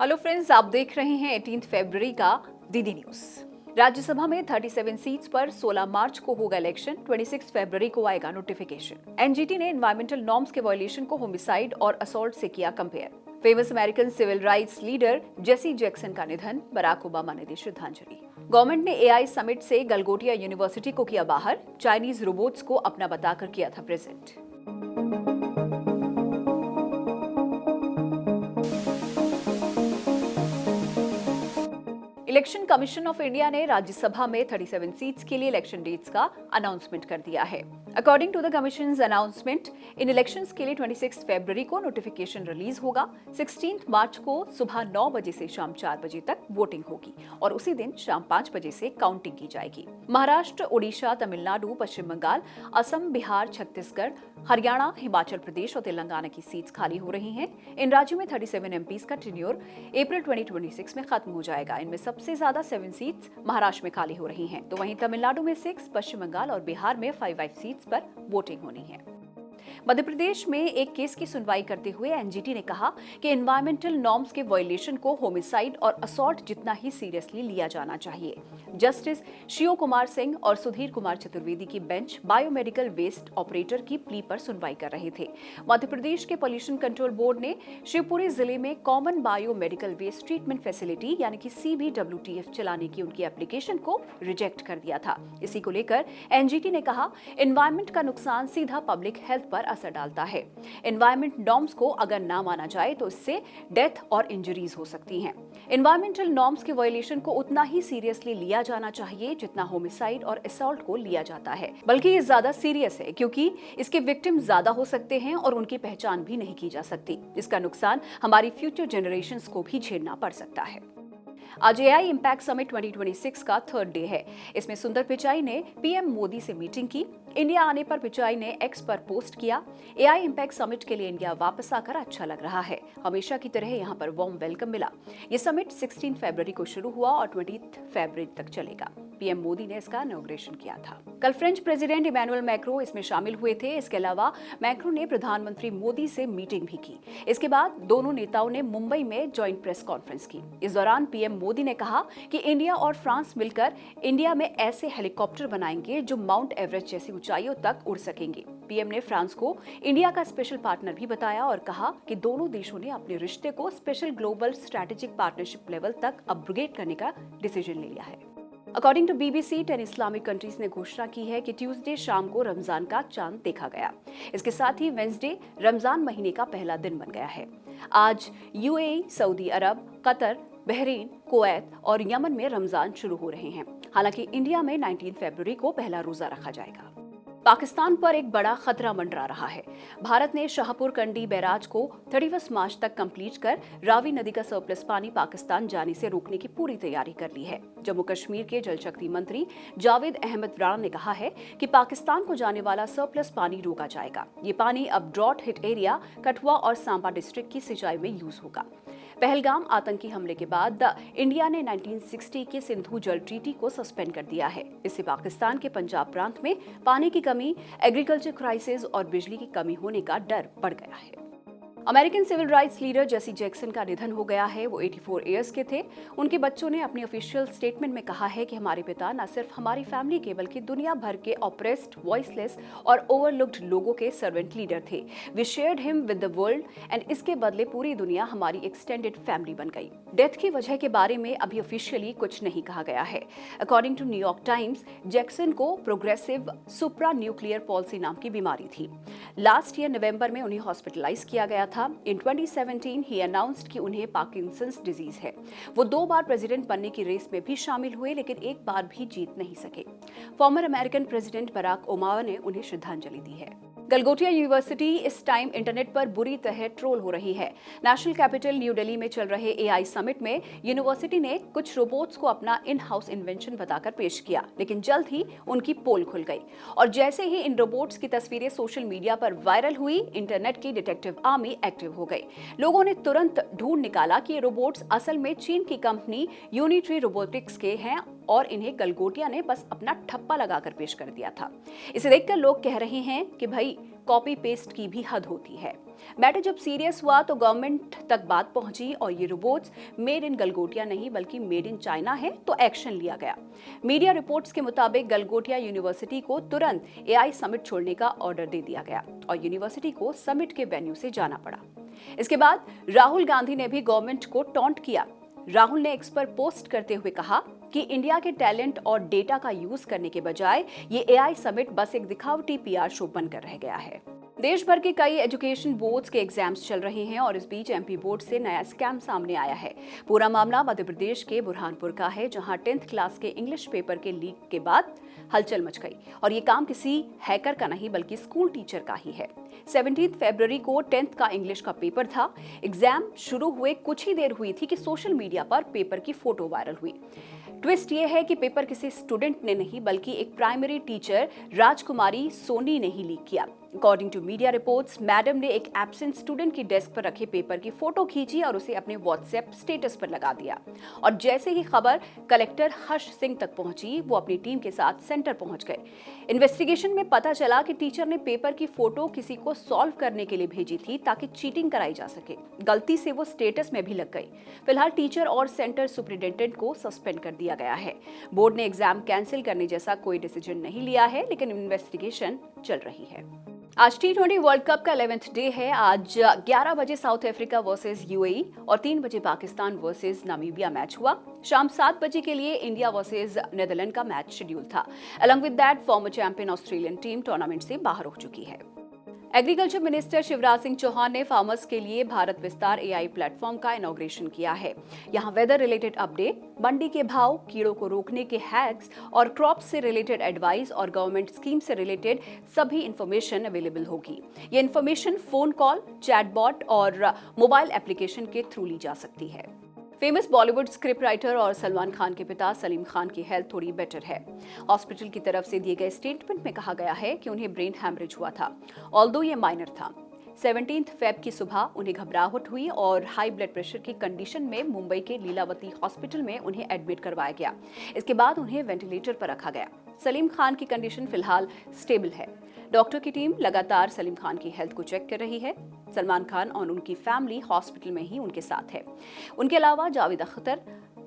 Hello friends, आप देख रहे हैं 18 फरवरी का डीडी न्यूज। राज्यसभा में 37 सीट्स पर 16 मार्च को होगा इलेक्शन। 26 फरवरी को आएगा नोटिफिकेशन। एनजीटी ने एनवायरमेंटल नॉर्म्स के वायलेशन को होमिसाइड और असॉल्ट से किया compare. Famous American civil rights leader Jesse Jackson का निधन, बराक ओबामा ने दी श्रद्धांजलि। गवर्नमेंट ने एआई समिट से गलगोटिया यूनिवर्सिटी को किया बाहर। चाइनीज रोबोट्स को अपना बताकर किया था present. Election commission of India ने राज्यसभा में 37 सीट्स के लिए इलेक्शन डेट्स का अनाउंसमेंट कर दिया है। According to the commissions announcement, in elections के लिए 26 फरवरी को नोटिफिकेशन रिलीज होगा। 16 मार्च को सुबह 9 बजे से शाम 4 बजे तक वोटिंग होगी और उसी दिन शाम 5 बजे से काउंटिंग की जाएगी। महाराष्ट्र, ओडिशा, तमिलनाडु, पश्चिम बंगाल, असम, बिहार, छत्तीसगढ़, हरियाणा, हिमाचल प्रदेश और तेलंगाना की सीट्स खाली हो रही हैं। इन राज्यों में 37 एमपीज का टेन्योर अप्रैल 2026 में खत्म हो जाएगा। इनमें सबसे ज्यादा 7 सीट्स महाराष्ट्र में खाली हो रही हैं, तो वहीं तमिलनाडु में 6, पश्चिम बंगाल और बिहार में 5 सीट्स पर वोटिंग होनी है। मध्य प्रदेश में एक केस की सुनवाई करते हुए एनजीटी ने कहा कि एनवायरमेंटल नॉर्म्स के वायलेशन को होमिसाइड और असॉल्ट जितना ही सीरियसली लिया जाना चाहिए। जस्टिस शिव कुमार सिंह और सुधीर कुमार चतुर्वेदी की बेंच बायोमेडिकल वेस्ट ऑपरेटर की प्ली पर सुनवाई कर रहे थे। मध्य प्रदेश के पॉल्यूशन कंट्रोल बोर्ड ने शिवपुरी जिले में common biomedical waste treatment facility यानी कि CBWTF चलाने की उनकी एप्लीकेशन को रिजेक्ट कर दिया था। इसी को लेकर एनजीटी ने कहा, एनवायरमेंट का नुकसान सीधा पब्लिक हेल्थ पर असर डालता है। एनवायरमेंट नॉर्म्स को अगर ना माना जाए तो इससे डेथ और इंजरीज हो सकती हैं। एनवायरमेंटल नॉर्म्स के वायलेशन को उतना ही सीरियसली लिया जाना चाहिए जितना होमिसाइड और असॉल्ट को लिया जाता है, बल्कि ये ज्यादा सीरियस है क्योंकि इसके विक्टिम ज्यादा हो सकते हैं और उनकी पहचान भी नहीं की जा सकती। इसका नुकसान हमारी फ्यूचर जनरेशंस को भी झेलना पड़ सकता है। आज एआई इम्पैक्ट समिट 2026 का 3rd डे है। इसमें सुंदर पिचाई ने पीएम मोदी से मीटिंग की। इंडिया आने पर पिचाई ने एक्स पर पोस्ट किया, एआई इम्पैक्ट समिट के लिए इंडिया वापस आकर अच्छा लग रहा है। हमेशा की तरह यहाँ पर वार्म वेलकम मिला। ये समिट 16 फरवरी को शुरू हुआ और 20 फरवरी तक चलेगा। पीएम मोदी ने इसका इनॉग्रेशन किया था। कल फ्रेंच प्रेसिडेंट इमैनुअल मैक्रो इसमें शामिल हुए थे। इसके अलावा मैक्रो ने प्रधानमंत्री मोदी से मीटिंग भी की। इसके बाद दोनों नेताओं ने मुंबई में ज्वाइंट प्रेस कॉन्फ्रेंस की। इस दौरान पीएम मोदी ने कहा कि इंडिया और फ्रांस मिलकर इंडिया में ऐसे हेलीकॉप्टर बनाएंगे जो माउंट एवरेस्ट जैसी ऊंचाइयों तक उड़ सकेंगे। पीएम ने फ्रांस को इंडिया का स्पेशल पार्टनर भी बताया और कहा कि दोनों देशों ने अपने रिश्ते को special global strategic partnership level तक अपग्रेड करने का डिसीजन ले लिया है। According to BBC, 10 Islamic countries ने घोषणा की है कि ट्यूसडे शाम को रमजान का चांद देखा गया। इसके साथ ही वेंसडे रमजान महीने का पहला दिन बन गया है। आज UAE, सऊदी अरब, कतर, बहरीन, कुवैत और यमन में रमजान शुरू हो रहे हैं। हालांकि इंडिया में 19 फरवरी को पहला रोजा रखा जाएगा। पाकिस्तान पर एक बड़ा खतरा मंडरा रहा है। भारत ने शाहपुर कंडी बैराज को 31 मार्च तक कंप्लीट कर रावी नदी का सरप्लस पानी पाकिस्तान जाने से रोकने की पूरी तैयारी कर ली है। जम्मू कश्मीर के जल शक्ति मंत्री जावेद अहमद राणा ने कहा है कि पाकिस्तान को जाने वाला सरप्लस पानी रोका जाएगा। ये पानी अब ड्रॉट हिट एरिया कठुआ और सांबा डिस्ट्रिक्ट की सिंचाई में यूज होगा। पहलगाम आतंकी हमले के बाद इंडिया ने 1960 के सिंधु जल ट्रीटी को सस्पेंड कर दिया है। इससे पाकिस्तान के पंजाब प्रांत में पानी की कमी, एग्रीकल्चर क्राइसिस और बिजली की कमी होने का डर बढ़ गया है। American civil rights leader Jesse Jackson का निधन हो गया है। वो 84 ईयर्स के थे। उनके बच्चों ने अपनी ऑफिशियल स्टेटमेंट में कहा है कि हमारे पिता न सिर्फ हमारी फैमिली के बल्कि दुनिया भर के ऑप्रेस्ड, वॉइसलेस और ओवरलुक्ड लोगों के सर्वेंट लीडर थे। We shared him with the world and इसके बदले पूरी दुनिया हमारी एक्सटेंडेड फैमिली बन गई। डेथ की वजह के बारे में अभी ऑफिशियली कुछ नहीं कहा गया है। According to New York times, Jackson को प्रोग्रेसिव सुप्रा न्यूक्लियर पॉल्सी नाम की बीमारी थी। लास्ट ईयर नवंबर में उन्हें हॉस्पिटलाइज किया गया था। इन 2017 ही अनाउंस्ड कि उन्हें पार्किंसंस डिजीज है। वो 2 बार प्रेसिडेंट बनने की रेस में भी शामिल हुए लेकिन एक बार भी जीत नहीं सके। Former American president Barack Obama ने उन्हें श्रद्धांजलि दी है। गलगोटिया यूनिवर्सिटी इस टाइम इंटरनेट पर बुरी तरह ट्रोल हो रही है। नेशनल कैपिटल न्यू दिल्ली में चल रहे एआई समिट में यूनिवर्सिटी ने कुछ रोबोट्स को अपना इन हाउस इन्वेंशन बताकर पेश किया, लेकिन जल्द ही उनकी पोल खुल गई और जैसे ही इन रोबोट्स की तस्वीरें सोशल मीडिया पर वायरल हुई, इंटरनेट की डिटेक्टिव आर्मी एक्टिव हो गई। लोगों ने तुरंत ढूंढ निकाला कि ये रोबोट्स असल में चीन की कंपनी यूनिट्री रोबोटिक्स के हैं और इन्हें गलगोटिया ने बस अपना ठप्पा लगाकर पेश कर दिया था। इसे देखकर लोग कह रहे हैं कि भाई कॉपी पेस्ट की भी हद होती है। मैटर जब सीरियस हुआ तो गवर्नमेंट तक बात पहुंची और ये रोबोट्स मेड इन गलगोटिया नहीं बल्कि मेड इन चाइना है, तो एक्शन लिया गया। मीडिया रिपोर्ट्स के मुताबिक गलगोटिया यूनिवर्सिटी को तुरंत एआई समिट छोड़ने का ऑर्डर दे दिया गया और यूनिवर्सिटी को समिट के वेन्यू से जाना पड़ा। इसके बाद राहुल गांधी ने भी गवर्नमेंट को टॉन्ट किया। राहुल ने एक्स पर पोस्ट करते हुए कहा कि इंडिया के टैलेंट और डेटा का यूज करने के बजाय ये एआई समिट बस एक दिखावटी पीआर शो बनकर रह गया है। देश भर के कई एजुकेशन बोर्ड्स के एग्जाम्स चल रहे हैं और इस बीच एमपी बोर्ड से नया स्कैम सामने आया है। पूरा मामला मध्य प्रदेश के बुरहानपुर का है, जहां 10th क्लास के इंग्लिश पेपर के लीक के बाद हलचल मच गई और ये काम किसी हैकर का नहीं बल्कि स्कूल टीचर का ही है। 17 फरवरी को 10th का इंग्लिश का पेपर था। एग्जाम शुरू हुए कुछ ही देर हुई थी कि सोशल मीडिया पर पेपर की फोटो वायरल हुई। ट्विस्ट ये है कि पेपर किसी स्टूडेंट ने नहीं बल्कि एक प्राइमरी टीचर राजकुमारी सोनी ने ही लीक किया। According to media reports, madam ने एक एब्सेंट स्टूडेंट की डेस्क पर रखे पेपर की फोटो खींची और उसे अपने व्हाट्सएप स्टेटस पर लगा दिया। और जैसे ही खबर कलेक्टर हर्ष सिंह तक पहुंची, वो अपनी टीम के साथ सेंटर पहुंच गए। इन्वेस्टिगेशन में पता चला कि टीचर ने पेपर की फोटो किसी को सॉल्व करने के लिए भेजी थी ताकि चीटिंग कराई जा सके। गलती से वो स्टेटस में भी लग गई। फिलहाल टीचर और सेंटर सुपरिटेंडेंट को सस्पेंड कर दिया गया है। बोर्ड ने एग्जाम कैंसिल करने जैसा कोई डिसीजन नहीं लिया है, लेकिन इन्वेस्टिगेशन चल रही है। आज T20 वर्ल्ड कप का 11th डे है। आज 11 बजे साउथ अफ्रीका वर्सेस यूएई और 3 बजे पाकिस्तान वर्सेस नामीबिया मैच हुआ। शाम 7 बजे के लिए इंडिया वर्सेस नीदरलैंड का मैच शेड्यूल था। Along with that, farmer champion Australian team tournament से बाहर हो चुकी है। एग्रीकल्चर मिनिस्टर शिवराज सिंह चौहान ने फार्मर्स के लिए भारत विस्तार एआई प्लेटफॉर्म का इनॉग्रेशन किया है। यहाँ वेदर रिलेटेड अपडेट, मंडी के भाव, कीड़ों को रोकने के हैक्स और क्रॉप से रिलेटेड एडवाइस और गवर्नमेंट स्कीम से रिलेटेड सभी इंफॉर्मेशन अवेलेबल होगी। ये इंफॉर्मेशन फोन कॉल, चैटबॉट और मोबाइल एप्लीकेशन के थ्रू ली जा सकती है। फेमस बॉलीवुड स्क्रिप्ट राइटर और सलमान खान के पिता सलीम खान की हेल्थ थोड़ी बेटर है। हॉस्पिटल की तरफ से दिए गए स्टेटमेंट में कहा गया है कि उन्हें ब्रेन हैमरेज हुआ था, ऑल्दो ये माइनर था। 17 फेब की सुबह उन्हें घबराहट हुई और हाई ब्लड प्रेशर की कंडीशन में मुंबई के लीलावती हॉस्पिटल में उन्हें एडमिट करवाया गया। इसके बाद उन्हें वेंटिलेटर पर रखा गया। सलीम खान की कंडीशन फिलहाल स्टेबल है। डॉक्टर की टीम लगातार सलीम खान की हेल्थ को चेक कर रही है। सलमान खान और उनकी फैमिली हॉस्पिटल में ही उनके साथ है। उनके अलावा जावेद अख्तर,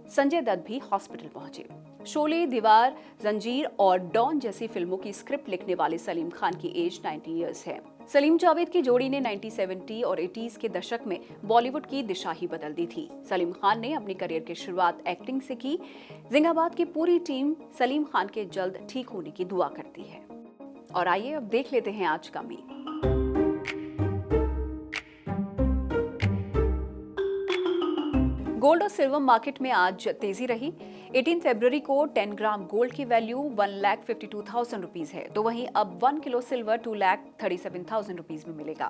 संजय दत्त भी हॉस्पिटल पहुंचे। शोले, दीवार, जंजीर और डॉन जैसी फिल्मों की स्क्रिप्ट लिखने वाले सलीम खान की एज 90 इयर्स है। सलीम जावेद की जोड़ी ने 1970 और 80s के दशक में बॉलीवुड की दिशा ही बदल दी थी। सलीम खान ने अपनी करियर की शुरुआत एक्टिंग से की। जिंदाबाद की पूरी टीम सलीम खान के जल्द ठीक होने की दुआ करती है। और आइए अब देख लेते हैं आज का मीम। गोल्ड और सिल्वर मार्केट में आज तेजी रही। 18 फरवरी को 10 ग्राम गोल्ड की वैल्यू 1,52,000 रुपीज है, तो वहीं अब 1 किलो सिल्वर 2,37,000 रुपीज में मिलेगा।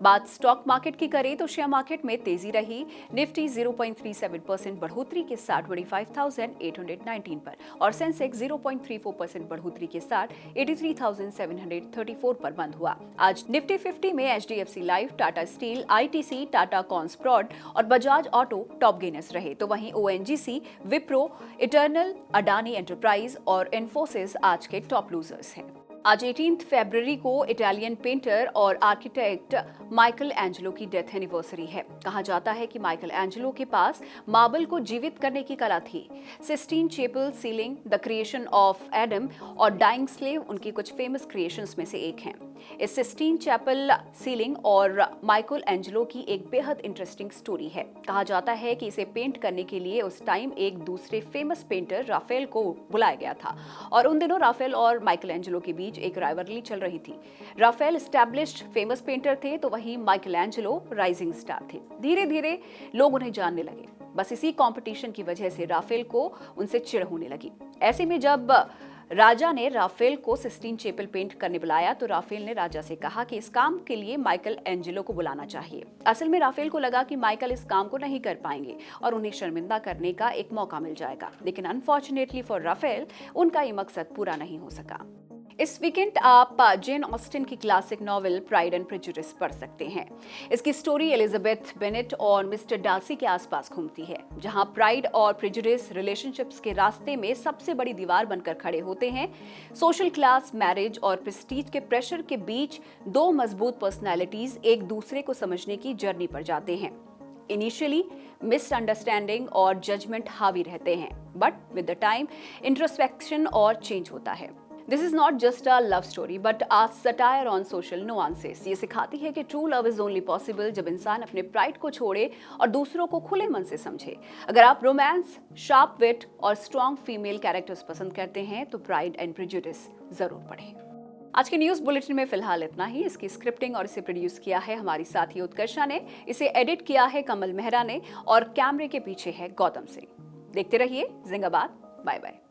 बात स्टॉक मार्केट की करें तो शेयर मार्केट में तेजी रही। निफ्टी 0.37% बढ़ोतरी के साथ 25,819 पर और सेंसेक्स 0.34% बढ़ोतरी के साथ 83,734 पर बंद हुआ। आज निफ्टी 50 में HDFC Life, Tata Steel, ITC, Tata Consprod और बजाज ऑटो टॉप गेनर्स रहे, तो वहीं ONGC, Wipro, Eternal, Adani Enterprise और इन्फोसिस आज के टॉप लूजर्स हैं। आज 18 फरवरी को इटालियन पेंटर और आर्किटेक्ट माइकल एंजेलो की डेथ एनिवर्सरी है। कहा जाता है कि माइकल एंजेलो के पास मार्बल को जीवित करने की कला थी। Sistine Chapel ceiling, the creation of Adam और डाइंग स्लेव उनकी कुछ फेमस क्रिएशंस में से एक हैं। इस सिस्टीन चैपल सीलिंग और माइकल एंजेलो की एक बेहद इंटरेस्टिंग स्टोरी है। कहा जाता है कि इसे पेंट करने के लिए उस टाइम एक दूसरे फेमस पेंटर राफेल को बुलाया गया था और उन दिनों राफेल और माइकल एंजेलो के बीच एक राइवलरी चल रही थी। राफेल एस्टैब्लिश्ड फेमस पेंटर थे, तो वहीं माइकल एंजेलो राइजिंग स्टार थे। धीरे धीरे लोग उन्हें जानने लगे। बस इसी कंपटीशन की वजह से राफेल को उनसे चिढ़ होने लगी। ऐसे में जब राजा ने राफेल को सिस्टीन चैपल पेंट करने बुलाया तो राफेल ने राजा से कहा कि इस काम के लिए माइकल एंजेलो को बुलाना चाहिए। असल में राफेल को लगा कि माइकल इस काम को नहीं कर पाएंगे और उन्हें शर्मिंदा करने का एक मौका मिल जाएगा, लेकिन अनफॉर्चुनेटली फॉर राफेल उनका ये मकसद पूरा नहीं हो सका। इस वीकेंड आप जेन ऑस्टिन की classic novel pride and prejudice पढ़ सकते हैं। इसकी स्टोरी एलिजाबेथ बेनेट और मिस्टर डार्सी के आसपास घूमती है, जहां प्राइड और प्रेजुडिस रिलेशनशिप्स के रास्ते में सबसे बड़ी दीवार बनकर खड़े होते हैं। सोशल क्लास, मैरिज और प्रेस्टीज के प्रेशर के बीच दो मजबूत पर्सनैलिटीज एक दूसरे को समझने की जर्नी पर जाते हैं। इनिशियली मिसअंडरस्टैंडिंग और जजमेंट हावी रहते हैं, but with the time introspection और चेंज होता है। This is not just a love story but a satire on social nuances. ये सिखाती है कि true love is only possible जब इंसान अपने प्राइड को छोड़े और दूसरों को खुले मन से समझे। अगर आप रोमांस, शार्प विट और स्ट्रॉन्ग फीमेल कैरेक्टर्स पसंद करते हैं तो प्राइड एंड प्रेजुडिस जरूर पढ़ें। आज के न्यूज बुलेटिन में फिलहाल इतना ही। इसकी स्क्रिप्टिंग और इसे प्रोड्यूस किया है हमारी साथी उत्कर्षा ने, इसे एडिट किया है कमल मेहरा ने और कैमरे के पीछे है गौतम सिंह। देखते रहिए जिंदाबाद। Bye bye.